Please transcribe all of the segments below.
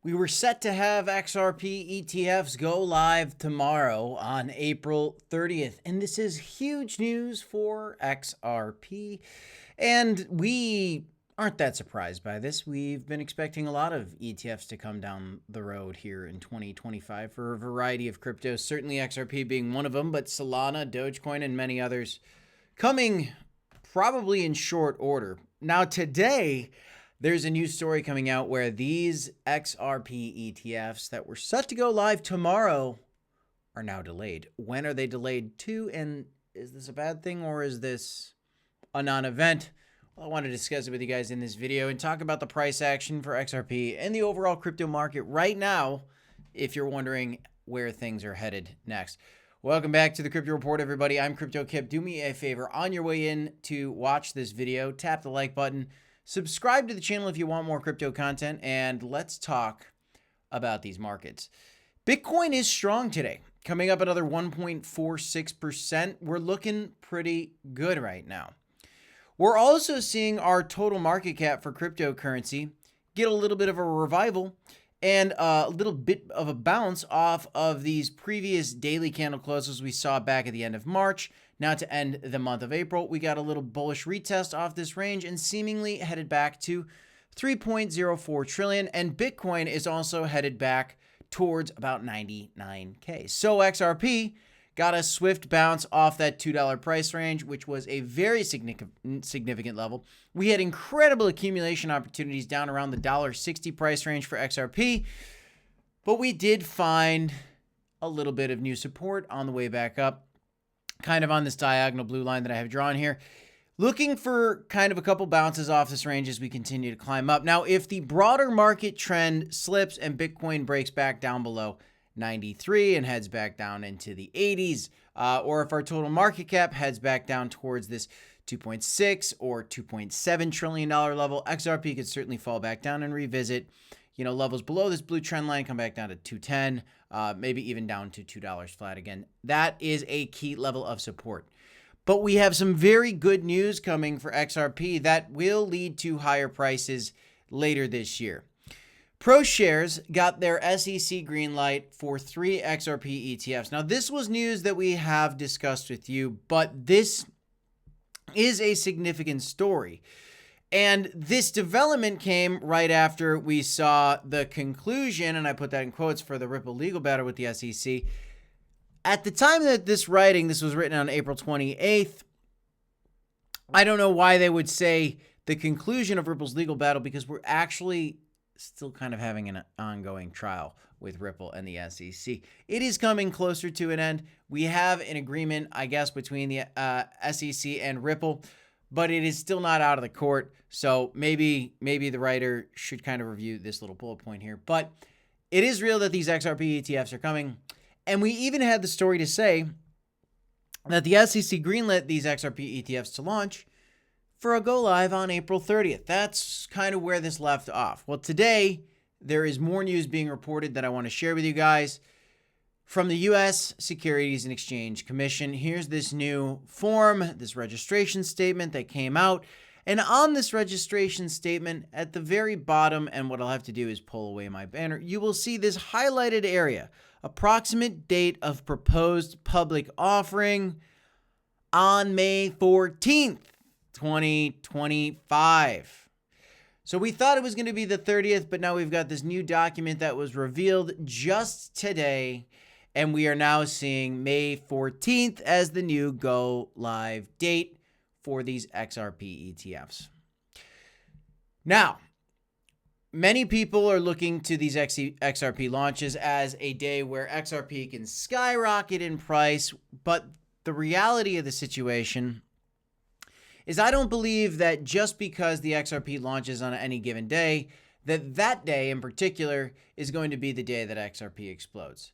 We were set to have XRP ETFs go live tomorrow on April 30th, and this is huge news for XRP. And we aren't that surprised by this. We've been expecting a lot of ETFs to come down the road here in 2025 for a variety of cryptos, certainly XRP being one of them, but Solana, Dogecoin, and many others coming probably in short order. Now, today, there's a new story coming out where these XRP ETFs that were set to go live tomorrow are now delayed. When are they delayed to? And is this a bad thing or is this a non-event? Well, I want to discuss it with you guys in this video and talk about the price action for XRP and the overall crypto market right now, if you're wondering where things are headed next. Welcome back to the Crypto Report, everybody. I'm Crypto Kip. Do me a favor on your way in to watch this video, tap the like button. Subscribe to the channel if you want more crypto content, and let's talk about these markets. Bitcoin is strong today, coming up another 1.46%. We're looking pretty good right now. We're also seeing our total market cap for cryptocurrency get a little bit of a revival and a little bit of a bounce off of these previous daily candle closes we saw back at the end of March. Now to end the month of April, we got a little bullish retest off this range and seemingly headed back to 3.04 trillion. And Bitcoin is also headed back towards about 99K. So XRP got a swift bounce off that $2 price range, which was a very significant level. We had incredible accumulation opportunities down around the $1.60 price range for XRP, but we did find a little bit of new support on the way back up, kind of on this diagonal blue line that I have drawn here, looking for kind of a couple bounces off this range as we continue to climb up. Now, if the broader market trend slips and Bitcoin breaks back down below 93 and heads back down into the 80s, or if our total market cap heads back down towards this 2.6 or $2.7 trillion level, XRP could certainly fall back down and revisit, levels below this blue trend line, come back down to 210, maybe even down to $2 flat again. That is a key level of support. But we have some very good news coming for XRP that will lead to higher prices later this year. ProShares got their SEC green light for 3 XRP ETFs. Now, this was news that we have discussed with you, but this is a significant story. And this development came right after we saw the conclusion, and I put that in quotes, for the Ripple legal battle with the SEC. At the time that this was written on April 28th, I don't know why they would say the conclusion of Ripple's legal battle, because we're actually still kind of having an ongoing trial with Ripple and the SEC. It is coming closer to an end. We have an agreement, I guess, between the SEC and Ripple, but it is still not out of the court. So maybe the writer should kind of review this little bullet point here. But it is real that these XRP ETFs are coming. And we even had the story to say that the SEC greenlit these XRP ETFs to launch for a go live on April 30th. That's kind of where this left off. Well, today there is more news being reported that I want to share with you guys from the U.S. Securities and Exchange Commission. Here's this new form, this registration statement that came out. And on this registration statement at the very bottom, and what I'll have to do is pull away my banner, you will see this highlighted area, approximate date of proposed public offering on May 14th. 2025. So we thought it was going to be the 30th, but now we've got this new document that was revealed just today, and we are now seeing May 14th as the new go live date for these XRP ETFs. Now, many people are looking to these XRP launches as a day where XRP can skyrocket in price, but the reality of the situation is I don't believe that just because the XRP launches on any given day, that day in particular is going to be the day that XRP explodes.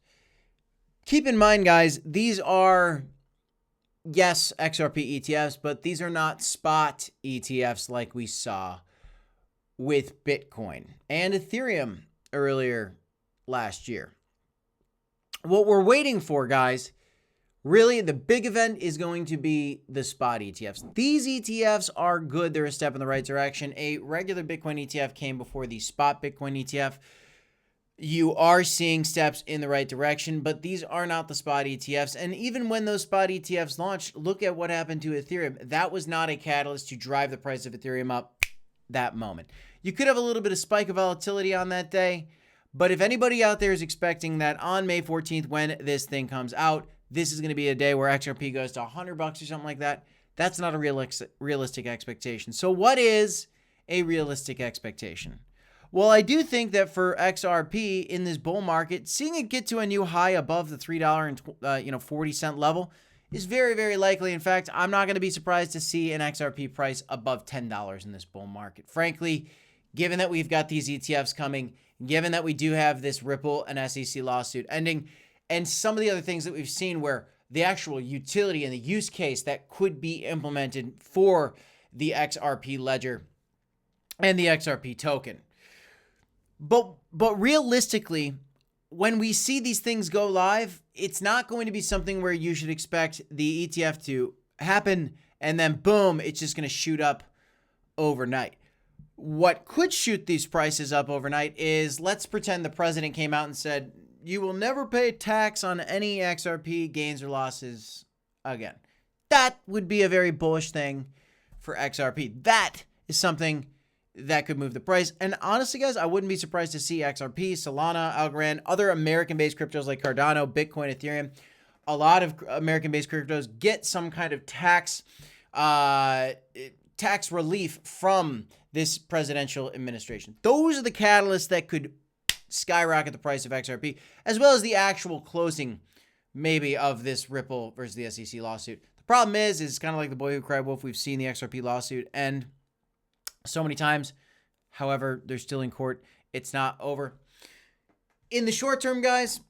Keep in mind, guys, these are, yes, XRP ETFs, but these are not spot ETFs like we saw with Bitcoin and Ethereum earlier last year. What we're waiting for, guys, really, the big event is going to be the spot ETFs. These ETFs are good. They're a step in the right direction. A regular Bitcoin ETF came before the spot Bitcoin ETF. you are seeing steps in the right direction, but these are not the spot ETFs. And even when those spot ETFs launched, look at what happened to Ethereum. That was not a catalyst to drive the price of Ethereum up that moment. You could have a little bit of spike of volatility on that day, but if anybody out there is expecting that on May 14th, when this thing comes out, this is going to be a day where XRP goes to $100 or something like that, that's not a realistic expectation. So what is a realistic expectation? Well, I do think that for XRP in this bull market, seeing it get to a new high above the $3.40 level is very, very likely. In fact, I'm not going to be surprised to see an XRP price above $10 in this bull market. Frankly, given that we've got these ETFs coming, given that we do have this Ripple and SEC lawsuit ending, and some of the other things that we've seen where the actual utility and the use case that could be implemented for the XRP ledger and the XRP token. But realistically, when we see these things go live, it's not going to be something where you should expect the ETF to happen and then boom, it's just going to shoot up overnight. What could shoot these prices up overnight is, let's pretend the president came out and said, you will never pay tax on any XRP gains or losses again. That would be a very bullish thing for XRP. That is something that could move the price. And honestly, guys, I wouldn't be surprised to see XRP, Solana, Algorand, other American-based cryptos like Cardano, Bitcoin, Ethereum, a lot of American-based cryptos get some kind of tax relief from this presidential administration. Those are the catalysts that could skyrocket the price of XRP, as well as the actual closing maybe of this Ripple versus the SEC lawsuit. The problem is kind of like the boy who cried wolf. We've seen the XRP lawsuit end so many times. However, they're still in court. It's not over. In the short term, guys,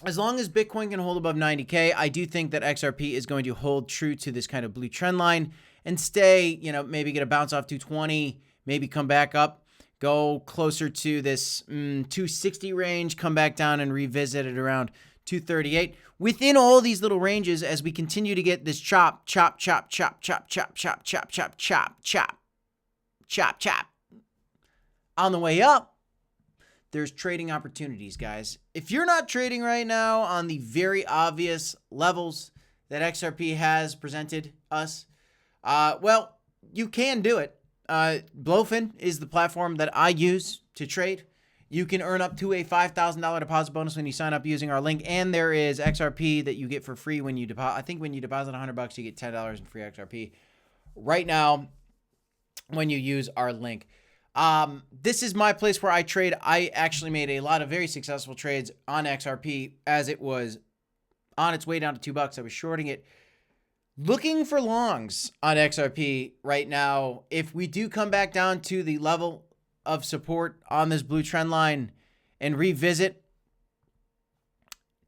as long as Bitcoin can hold above 90K, I do think that XRP is going to hold true to this kind of blue trend line and stay, maybe get a bounce off 220, maybe come back up, go closer to this 260 range, come back down and revisit it around 238. Within all these little ranges, as we continue to get this chop on the way up, there's trading opportunities, guys. If you're not trading right now on the very obvious levels that XRP has presented us, well, you can do it. Blowfin is the platform that I use to trade. You can earn up to a $5,000 deposit bonus when you sign up using our link. And there is XRP that you get for free when you deposit. I think when you deposit $100, you get $10 in free XRP right now when you use our link. This is my place where I trade. I actually made a lot of very successful trades on XRP as it was on its way down to $2. I was shorting it. Looking for longs on XRP right now. If we do come back down to the level of support on this blue trend line and revisit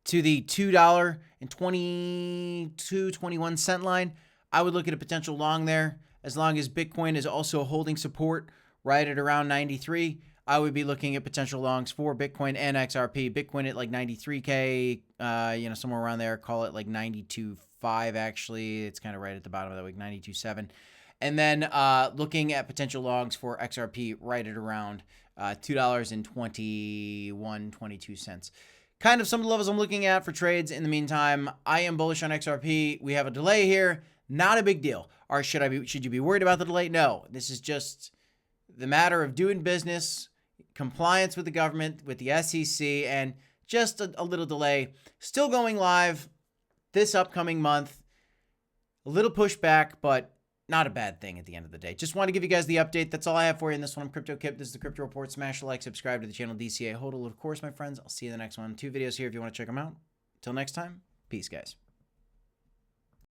to the $2.21 line, I would look at a potential long there. As long as Bitcoin is also holding support right at around 93, I would be looking at potential longs for Bitcoin and XRP. Bitcoin at like 93K, somewhere around there. Call it like 92.5 actually. It's kind of right at the bottom of that week, 92.7. And then looking at potential longs for XRP right at around $2.21, 22 cents. Kind of some of the levels I'm looking at for trades. In the meantime, I am bullish on XRP. We have a delay here. Not a big deal. Or should you be worried about the delay? No. This is just the matter of doing business, compliance with the government, with the SEC, and just a little delay. Still going live this upcoming month. A little pushback, but not a bad thing at the end of the day. Just want to give you guys the update. That's all I have for you in this one. I'm Crypto Kip. This is the Crypto Report. Smash the like, subscribe to the channel DCA. Hodl, of course, my friends. I'll see you in the next one. 2 videos here if you want to check them out. Till next time, peace, guys.